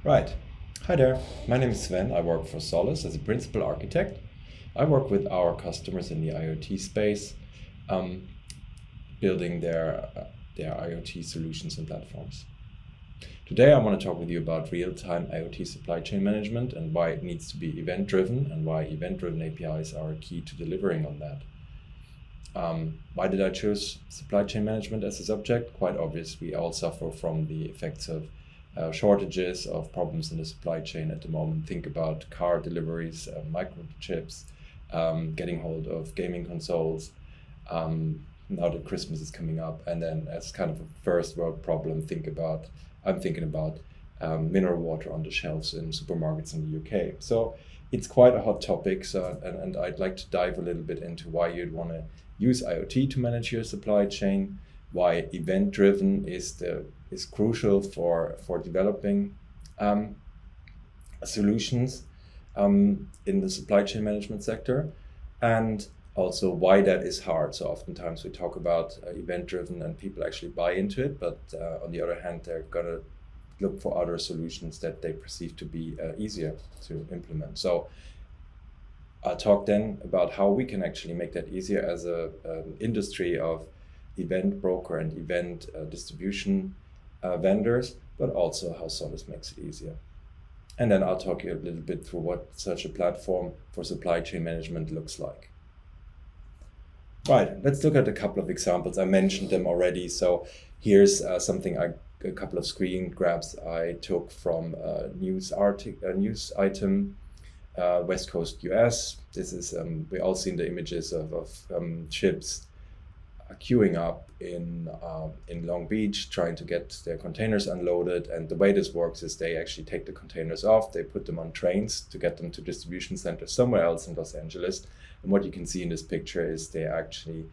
Right. Hi there. My name is Sven. I work for Solus as a principal architect. I work with our customers in the IoT space, um, building their IoT solutions and platforms. Today, I want to talk with you about real-time IoT supply chain management and why it needs to be event-driven and why event-driven APIs are key to delivering on that. Why did I choose supply chain management as a subject? Quite obvious. We all suffer from the effects of shortages, of problems in the supply chain at the moment. Think about car deliveries, microchips, getting hold of gaming consoles. Now that Christmas is coming up, and then as kind of a first world problem, I'm thinking about mineral water on the shelves in supermarkets in the UK. So it's quite a hot topic. And I'd like to dive a little bit into why you'd want to use IoT to manage your supply chain, why event-driven is crucial for developing solutions in the supply chain management sector, and also why that is hard. So oftentimes we talk about event-driven and people actually buy into it, but on the other hand, they're gonna look for other solutions that they perceive to be easier to implement. So I'll talk then about how we can actually make that easier as an industry of event broker and event distribution vendors, but also how Solus makes it easier. And then I'll talk you a little bit through what such a platform for supply chain management looks like. Right, let's look at a couple of examples. I mentioned them already. So here's a couple of screen grabs I took from a news item. West Coast US. This is we all seen the images of ships queuing up in Long Beach, trying to get their containers unloaded. And the way this works is they actually take the containers off, they put them on trains to get them to distribution centers somewhere else in Los Angeles. And what you can see in this picture is they actually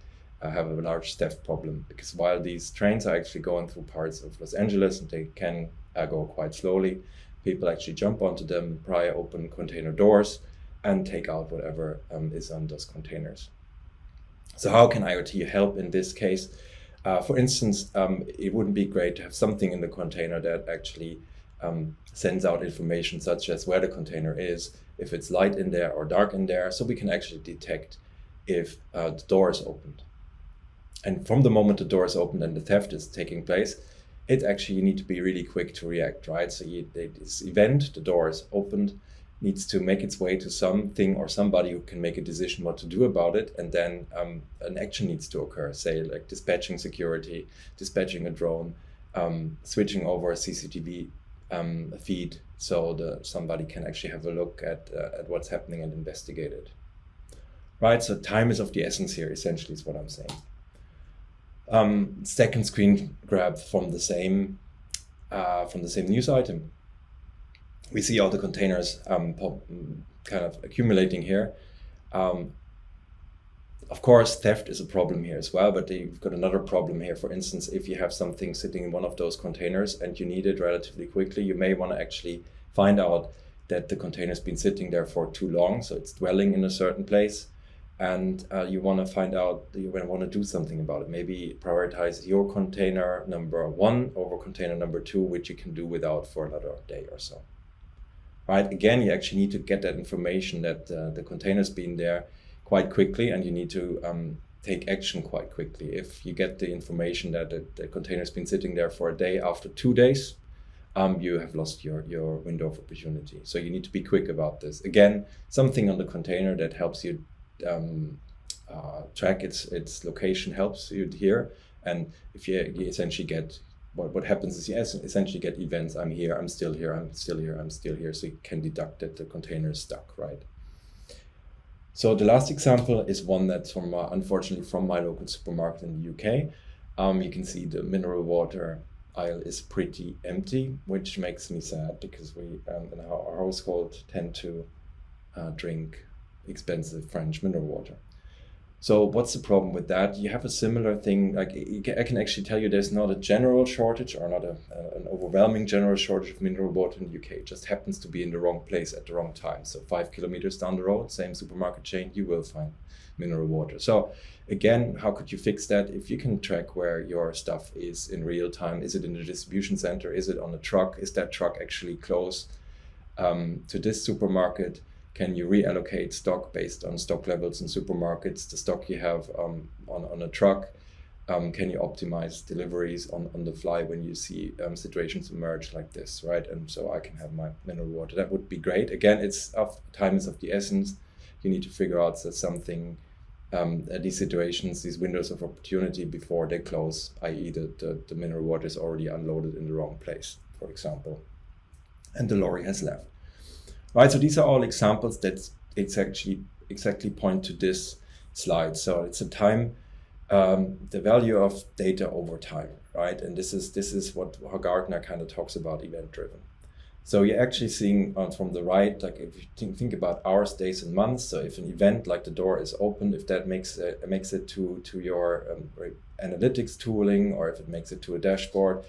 have a large theft problem, because while these trains are actually going through parts of Los Angeles and they can go quite slowly, people actually jump onto them, pry open container doors, and take out whatever is on those containers. So how can IoT help in this case? For instance, it wouldn't be great to have something in the container that actually sends out information such as where the container is, if it's light in there or dark in there, so we can actually detect if the door is opened. And from the moment the door is opened and the theft is taking place, you need to be really quick to react, right? So this event, the door is opened, needs to make its way to something or somebody who can make a decision what to do about it. And then an action needs to occur, say like dispatching security, dispatching a drone, switching over a CCTV feed so somebody can actually have a look at what's happening and investigate it. Right, so time is of the essence here, essentially is what I'm saying. Second screen grab from the same news item. We see all the containers kind of accumulating here. Of course, theft is a problem here as well, but you've got another problem here. For instance, if you have something sitting in one of those containers and you need it relatively quickly, you may want to actually find out that the container's been sitting there for too long, so it's dwelling in a certain place. And you want to find out, you want to do something about it. Maybe prioritize your container number 1 over container number 2, which you can do without for another day or so. Right? Again, you actually need to get that information that the container's been there quite quickly, and you need to take action quite quickly. If you get the information that the container's been sitting there for a day after 2 days, you have lost your window of opportunity. So you need to be quick about this. Again, something on the container that helps you track its location helps you here. And if you essentially get what happens is you essentially get events. I'm here, I'm still here, I'm still here, I'm still here. So you can deduct that the container is stuck, right? So the last example is one that's unfortunately from my local supermarket in the UK. You can see the mineral water aisle is pretty empty, which makes me sad because we in our household tend to drink expensive French mineral water. So what's the problem with that? You have a similar thing, like I can actually tell you there's not a general shortage or not an overwhelming general shortage of mineral water in the UK. It just happens to be in the wrong place at the wrong time. So 5 kilometers down the road, same supermarket chain, you will find mineral water. So again, how could you fix that? If you can track where your stuff is in real time, is it in the distribution center? Is it on a truck? Is that truck actually close to this supermarket? Can you reallocate stock based on stock levels in supermarkets, the stock you have on a truck? Can you optimize deliveries on the fly when you see situations emerge like this, right? And so I can have my mineral water. That would be great. Again, time is of the essence. You need to figure out something, these situations, these windows of opportunity before they close, i.e. the mineral water is already unloaded in the wrong place, for example, and the lorry has left. Right, so these are all examples that exactly point to this slide. So it's the value of data over time, right? And this is how Gartner kind of talks about event-driven. So you're actually seeing from the right, like if you think about hours, days, and months. So if an event like the door is open, if that makes it to your analytics tooling, or if it makes it to a dashboard,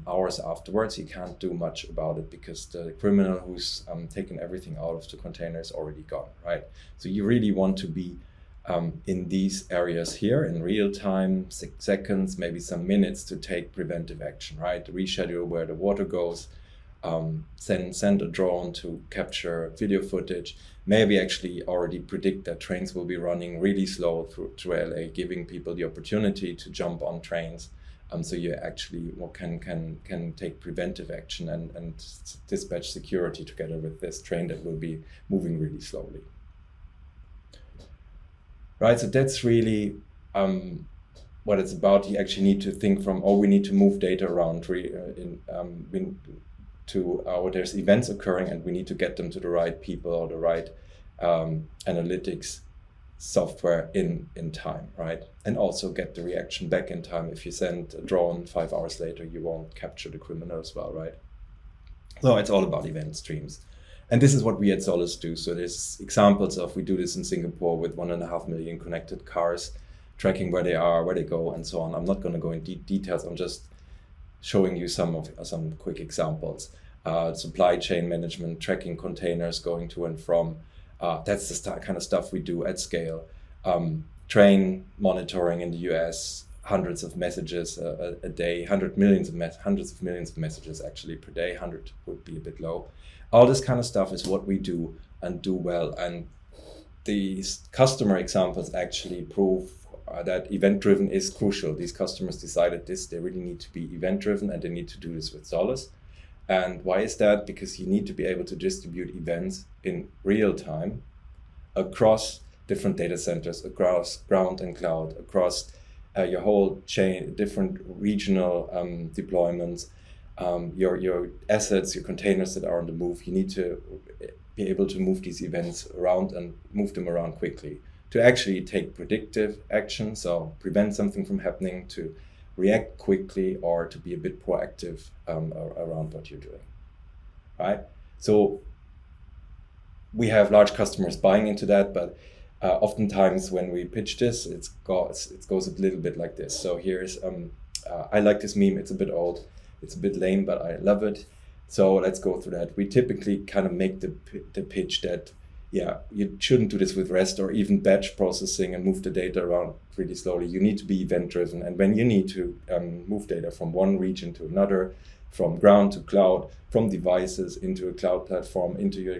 hours afterwards, you can't do much about it because the criminal who's taken everything out of the container is already gone, right? So you really want to be in these areas here in real time, seconds, maybe some minutes, to take preventive action, right? Reschedule where the water goes, send a drone to capture video footage, maybe actually already predict that trains will be running really slow through LA, giving people the opportunity to jump on trains. So you actually can take preventive action and dispatch security together with this train that will be moving really slowly. Right, so that's really what it's about. You actually need to think from, we need to move data around there's events occurring and we need to get them to the right people or the right analytics software in time, right? And also get the reaction back in time. If you send a drone 5 hours later, you won't capture the criminal as well, right? So it's all about event streams. And this is what we at Solus do. So there's examples of, we do this in Singapore with 1.5 million connected cars, tracking where they are, where they go, and so on. I'm not going to go into details. I'm just showing you some quick examples. Supply chain management, tracking containers going to and from. That's the kind of stuff we do at scale. Train monitoring in the US, hundreds of messages a day, hundreds of millions of messages actually per day. 100 would be a bit low. All this kind of stuff is what we do and do well. And these customer examples actually prove that event-driven is crucial. These customers decided they really need to be event-driven, and they need to do this with Solus. And why is that? Because you need to be able to distribute events in real time across different data centers, across ground and cloud, across your whole chain, different regional deployments, your assets, your containers that are on the move. You need to be able to move these events around and move them around quickly to actually take predictive action, so prevent something from happening, to react quickly, or to be a bit proactive around what you're doing, right? So we have large customers buying into that, but oftentimes when we pitch this, it goes a little bit like this. So here's, I like this meme, it's a bit old, it's a bit lame, but I love it. So let's go through that. We typically kind of make the pitch that, yeah, you shouldn't do this with REST or even batch processing and move the data around really slowly. You need to be event-driven. And when you need to move data from one region to another, from ground to cloud, from devices into a cloud platform, into your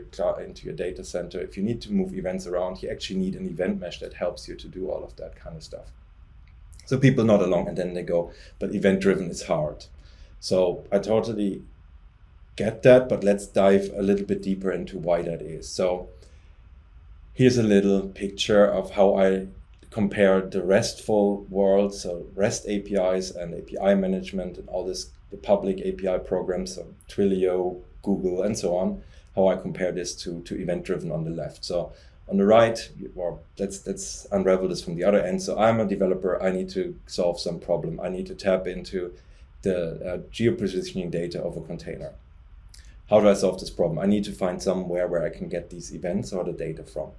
data center, if you need to move events around, you actually need an event mesh that helps you to do all of that kind of stuff. So people nod along and then they go, but event-driven is hard. So I totally get that, but let's dive a little bit deeper into why that is. So here's a little picture of how I compare the RESTful world, so REST APIs and API management and all this, the public API programs, so Twilio, Google, and so on, how I compare this to event-driven on the left. So on the right, or let's unravel this from the other end. So I'm a developer, I need to solve some problem. I need to tap into the geo-positioning data of a container. How do I solve this problem? I need to find somewhere where I can get these events or the data from.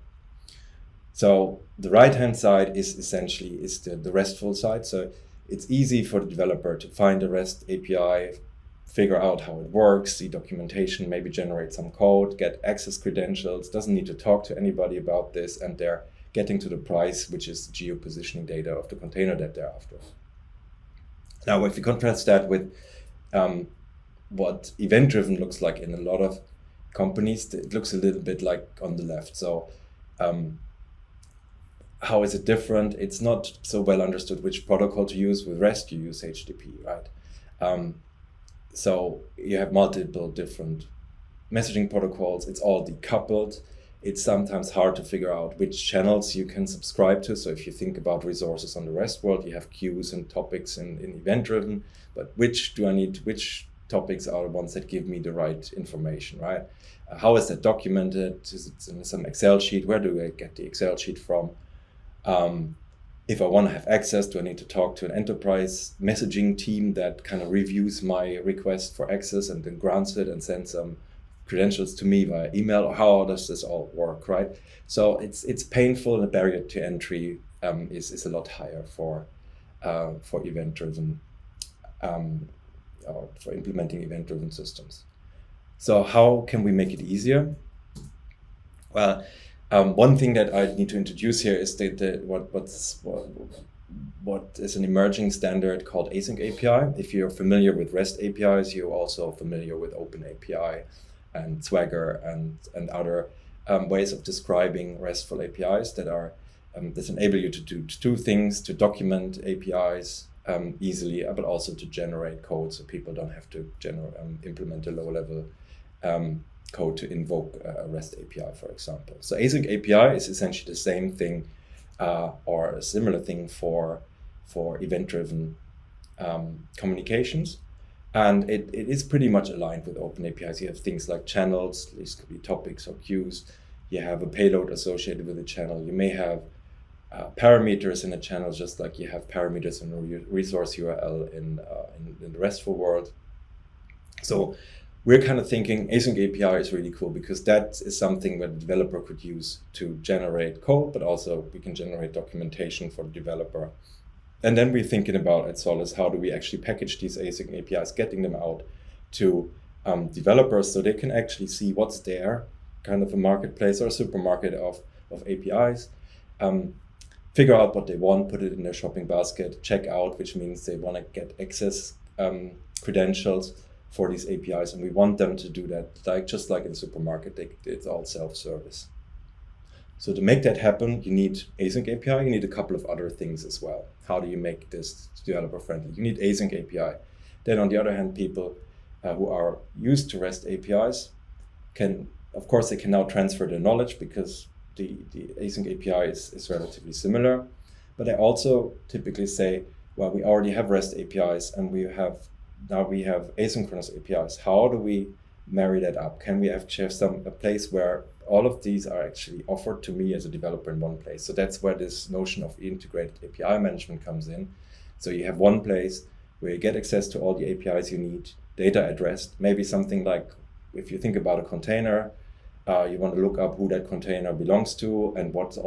So the right-hand side is essentially the RESTful side. So it's easy for the developer to find a REST API, figure out how it works, see documentation, maybe generate some code, get access credentials, doesn't need to talk to anybody about this, and they're getting to the price, which is geo-positioning data of the container that they're after. Now, if you contrast that with what event-driven looks like in a lot of companies, it looks a little bit like on the left. So how is it different? It's not so well understood which protocol to use. With REST, you use HTTP, right? So you have multiple different messaging protocols. It's all decoupled. It's sometimes hard to figure out which channels you can subscribe to. So if you think about resources on the REST world, you have queues and topics in event-driven, but which topics are the ones that give me the right information, right? How is that documented? Is it in some Excel sheet? Where do I get the Excel sheet from? If I want to have access, do I need to talk to an enterprise messaging team that kind of reviews my request for access and then grants it and sends some credentials to me via email? Or how does this all work, right? So it's painful, and the barrier to entry is a lot higher for event-driven or for implementing event-driven systems. So how can we make it easier? Well, one thing that I need to introduce here is what is an emerging standard called Async API. If you're familiar with REST APIs, you're also familiar with OpenAPI and Swagger and other ways of describing RESTful APIs that enable you to do two things: to document APIs easily, but also to generate code, so people don't have to implement a low-level code to invoke a REST API, for example. So Async API is essentially the same thing or a similar thing for event-driven communications. And it is pretty much aligned with open APIs. You have things like channels, these could be topics or queues. You have a payload associated with a channel. You may have parameters in a channel, just like you have parameters in a resource URL in the RESTful world. So we're kind of thinking Async API is really cool because that is something that the developer could use to generate code, but also we can generate documentation for the developer. And then we're thinking about at Solus, how do we actually package these async APIs, getting them out to developers so they can actually see what's there, kind of a marketplace or a supermarket of APIs, figure out what they want, put it in their shopping basket, check out, which means they want to get access credentials for these APIs. And we want them to do that, just like in the supermarket, it's all self-service. So to make that happen, you need Async API, you need a couple of other things as well. How do you make this developer friendly? You need Async API. Then on the other hand, people who are used to REST APIs can now transfer their knowledge because the Async API is relatively similar. But I also typically say, well, we already have REST APIs and we have asynchronous APIs. How do we marry that up? Can we have a place where all of these are actually offered to me as a developer in one place? So that's where this notion of integrated API management comes in. So you have one place where you get access to all the APIs you need, data addressed, maybe something like, if you think about a container, you want to look up who that container belongs to and what's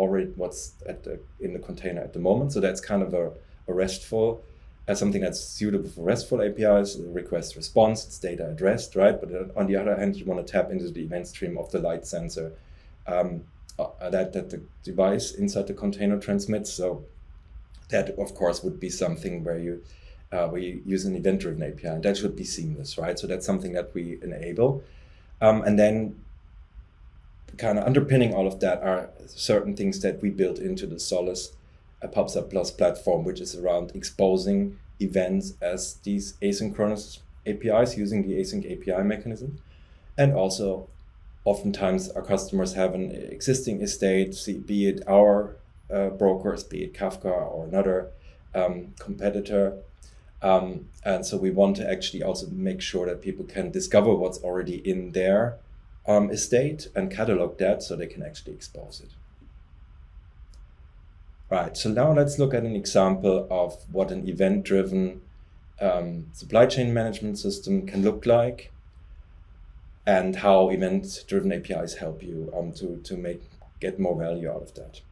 in the container at the moment. So that's kind of a RESTful, something that's suitable for RESTful APIs, request response, it's data addressed, right? But on the other hand, you want to tap into the event stream of the light sensor that the device inside the container transmits. So that, of course, would be something where you use an event-driven API, and that should be seamless, right? So that's something that we enable. And then kind of underpinning all of that are certain things that we built into the Solus PubSub Plus platform, which is around exposing events as these asynchronous APIs using the Async API mechanism. And also, oftentimes our customers have an existing estate, be it our brokers, be it Kafka or another competitor. And so we want to actually also make sure that people can discover what's already in their estate and catalog that so they can actually expose it. Right, so now let's look at an example of what an event-driven supply chain management system can look like and how event-driven APIs help you to get more value out of that.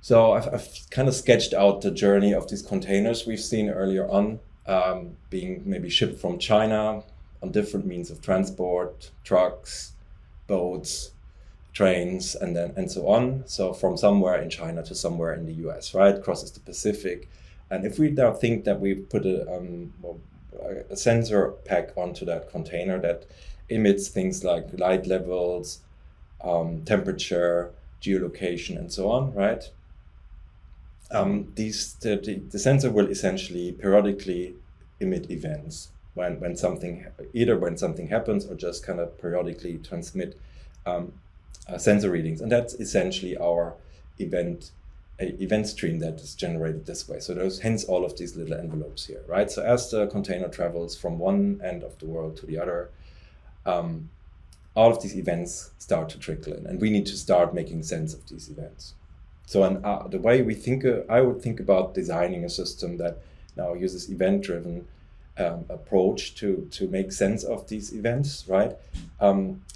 So I've kind of sketched out the journey of these containers we've seen earlier on, being maybe shipped from China on different means of transport, trucks, boats, trains, and so on. So from somewhere in China to somewhere in the US, right? Crosses the Pacific. And if we now think that we put a sensor pack onto that container that emits things like light levels, temperature, geolocation, and so on, right? The sensor will essentially periodically emit events when something happens or just kind of periodically transmit sensor readings, and that's essentially our event stream that is generated this way. So there's hence all of these little envelopes here, right? So as the container travels from one end of the world to the other, all of these events start to trickle in, and we need to start making sense of these events. So the way I would think about designing a system that now uses event-driven approach to make sense of these events, right?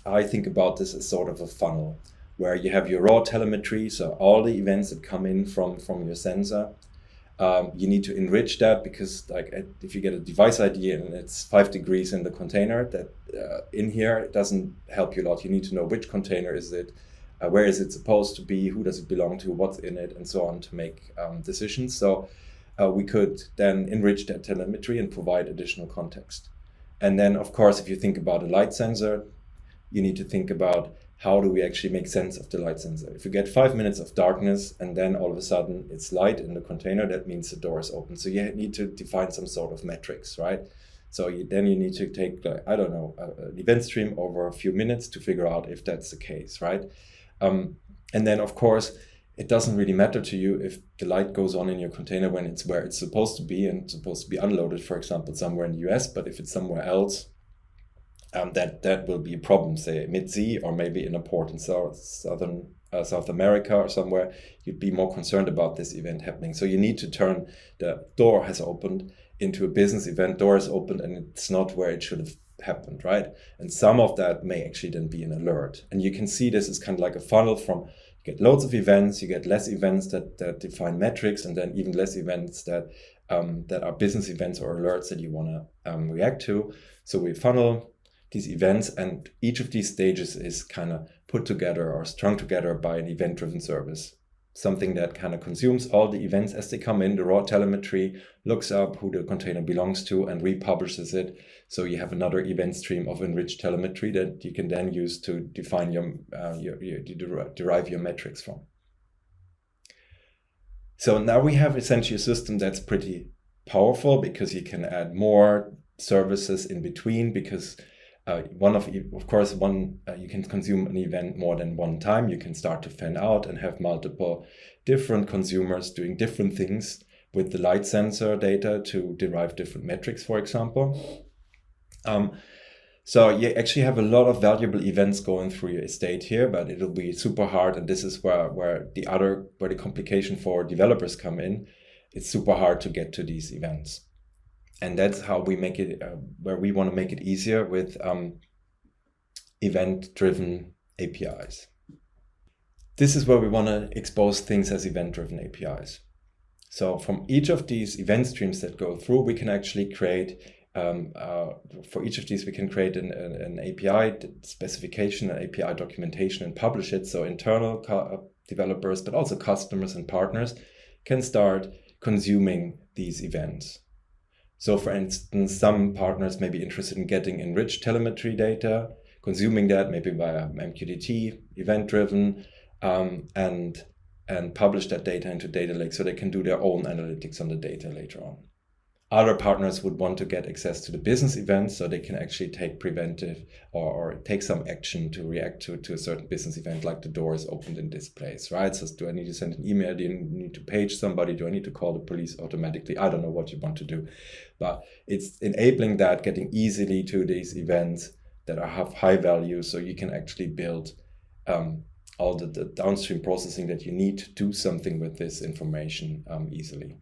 I think about this as sort of a funnel where you have your raw telemetry, so all the events that come in from your sensor. You need to enrich that because, like, if you get a device ID and it's 5 degrees in the container, that in here it doesn't help you a lot. You need to know which container is it, where is it supposed to be, who does it belong to, what's in it, and so on to make decisions. So we could then enrich that telemetry and provide additional context. And then, of course, if you think about a light sensor, you need to think about how do we actually make sense of the light sensor. If you get 5 minutes of darkness and then all of a sudden it's light in the container, that means the door is open. So you need to define some sort of metrics, right? So then you need to take, I don't know, an event stream over a few minutes to figure out if that's the case, right? And then, of course, it doesn't really matter to you if the light goes on in your container when it's where it's supposed to be and supposed to be unloaded, for example, somewhere in the US. But if it's somewhere else, that will be a problem, say mid-sea or maybe in a port in South America or somewhere, you'd be more concerned about this event happening. So you need to turn the door has opened into a business event. Door is opened and it's not where it should have happened, right? And some of that may actually then be an alert. And you can see this is kind of like a funnel from you get loads of events, you get less events that define metrics, and then even less events that are business events or alerts that you want to react to. So we funnel these events, and each of these stages is kind of put together or strung together by an event-driven service. Something that kind of consumes all the events as they come in, the raw telemetry, looks up who the container belongs to and republishes it. So you have another event stream of enriched telemetry that you can then use to define derive your metrics from. So now we have essentially a system that's pretty powerful because you can add more services in between because you can consume an event more than one time. You can start to fan out and have multiple different consumers doing different things with the light sensor data to derive different metrics, for example. So you actually have a lot of valuable events going through your estate here, but it'll be super hard. And this is where the complication for developers come in. It's super hard to get to these events. And that's how we make it, where we want to make it easier with event-driven APIs. This is where we want to expose things as event-driven APIs. So from each of these event streams that go through, we can actually create, for each of these, we can create an API specification, an API documentation, and publish it. So internal developers, but also customers and partners can start consuming these events. So for instance, some partners may be interested in getting enriched telemetry data, consuming that maybe via MQTT, event-driven, and publish that data into data lake so they can do their own analytics on the data later on. Other partners would want to get access to the business events so they can actually take preventive or take some action to react to a certain business event, like the door is opened in this place, right? So do I need to send an email? Do I need to page somebody? Do I need to call the police automatically? I don't know what you want to do, but it's enabling that, getting easily to these events that have high value so you can actually build all the downstream processing that you need to do something with this information easily.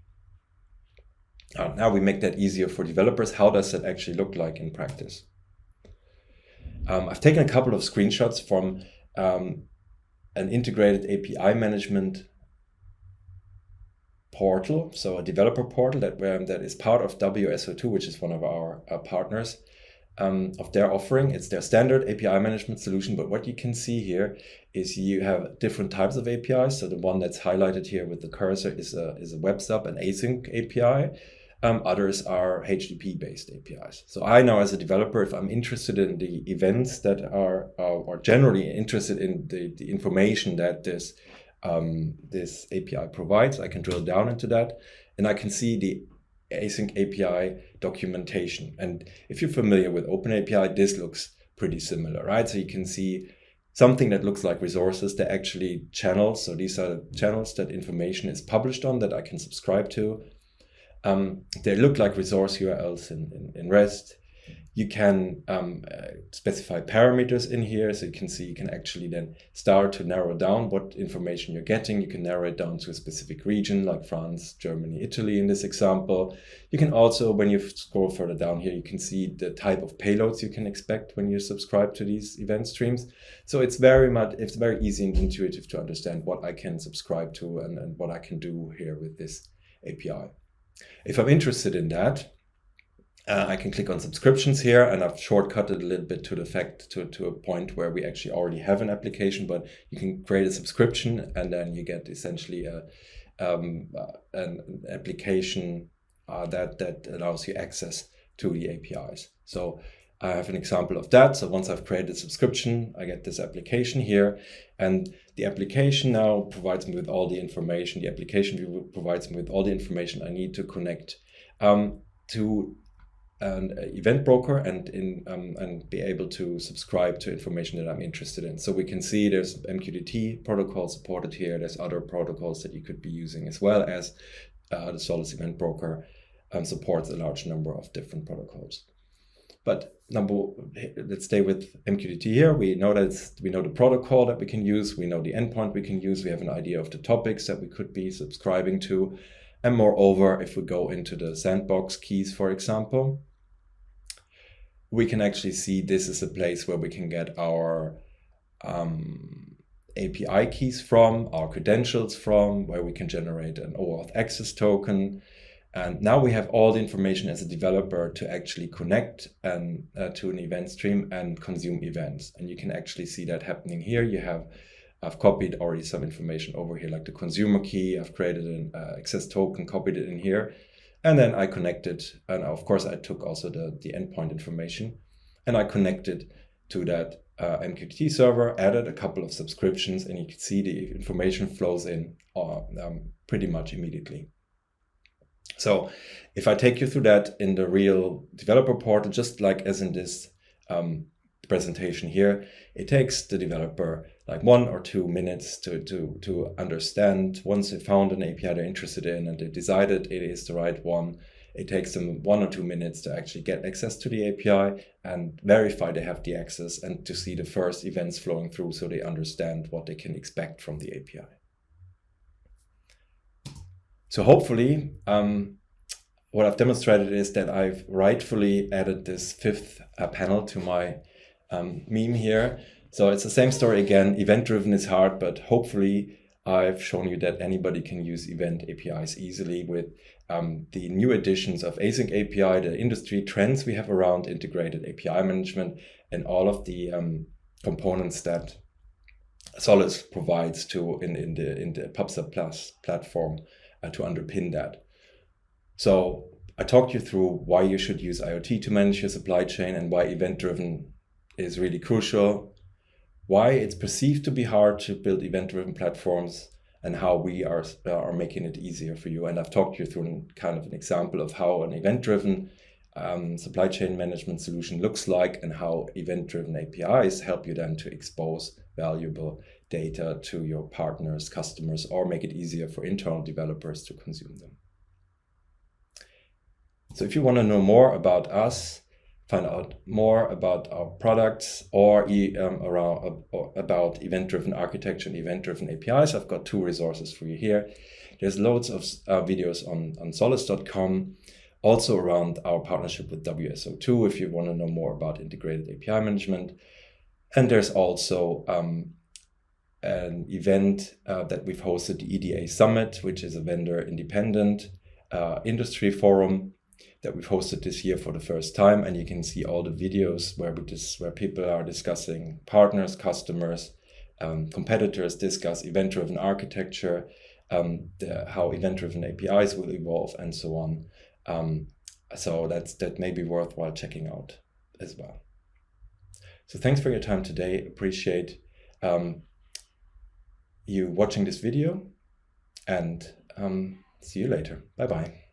Now we make that easier for developers. How does that actually look like in practice? I've taken a couple of screenshots from an integrated API management portal, so a developer portal that is part of WSO2, which is one of our partners of their offering. It's their standard API management solution, but what you can see here is you have different types of APIs. So the one that's highlighted here with the cursor is a web sub, an async API. Others are HTTP-based APIs. So I know as a developer, if I'm interested in the events that are, or generally interested in the information that this API provides, I can drill down into that, and I can see the async API documentation. And if you're familiar with OpenAPI, this looks pretty similar, right? So you can see something that looks like resources. They're actually channels. So these are channels that information is published on that I can subscribe to. They look like resource URLs in REST. You can specify parameters in here. So you can see you can actually then start to narrow down what information you're getting. You can narrow it down to a specific region like France, Germany, Italy in this example. You can also, when you scroll further down here, you can see the type of payloads you can expect when you subscribe to these event streams. So it's very easy and intuitive to understand what I can subscribe to and what I can do here with this API. If I'm interested in that, I can click on subscriptions here, and I've shortcutted a little bit to the fact to a point where we actually already have an application, but you can create a subscription and then you get essentially an application that allows you access to the APIs. So I have an example of that. So once I've created a subscription, I get this application here, and the application now provides me with all the information. The application view provides me with all the information I need to connect to an event broker and be able to subscribe to information that I'm interested in. So we can see there's MQTT protocol supported here. There's other protocols that you could be using, as well as the Solus event broker supports a large number of different protocols. But let's stay with MQTT here. We know the protocol that we can use. We know the endpoint we can use. We have an idea of the topics that we could be subscribing to. And moreover, if we go into the sandbox keys, for example, we can actually see this is a place where we can get our API keys from, our credentials from, where we can generate an OAuth access token. And now we have all the information as a developer to actually connect to an event stream and consume events. And you can actually see that happening here. I've copied already some information over here, like the consumer key. I've created an access token, copied it in here. And then I connected, and of course I took also the endpoint information, and I connected to that MQTT server, added a couple of subscriptions, and you can see the information flows in pretty much immediately. So if I take you through that in the real developer portal, just like as in this presentation here, it takes the developer like 1 or 2 minutes to understand. Once they found an API they're interested in and they decided it is the right one, it takes them 1 or 2 minutes to actually get access to the API and verify they have the access and to see the first events flowing through so they understand what they can expect from the API. So hopefully, what I've demonstrated is that I've rightfully added this 5th panel to my meme here. So it's the same story again. Event-driven is hard, but hopefully I've shown you that anybody can use event APIs easily with the new additions of async API, the industry trends we have around integrated API management, and all of the components that Solus provides in the PubSub Plus platform to underpin that. So I talked you through why you should use IoT to manage your supply chain and why event-driven is really crucial, why it's perceived to be hard to build event-driven platforms, and how we are making it easier for you. And I've talked you through kind of an example of how an event-driven supply chain management solution looks like and how event-driven APIs help you then to expose valuable data to your partners, customers, or make it easier for internal developers to consume them. So if you want to know more about us, find out more about our products or about event-driven architecture and event-driven APIs, I've got 2 resources for you here. There's loads of videos on solus.com, also around our partnership with WSO2 if you want to know more about integrated API management. And there's also an event that we've hosted, the EDA Summit, which is a vendor independent industry forum that we've hosted this year for the first time. And you can see all the videos where people are discussing partners, customers, competitors, discuss event-driven architecture, how event-driven APIs will evolve, and so on. So that may be worthwhile checking out as well. So thanks for your time today. Appreciate you watching this video, and see you later. Bye-bye.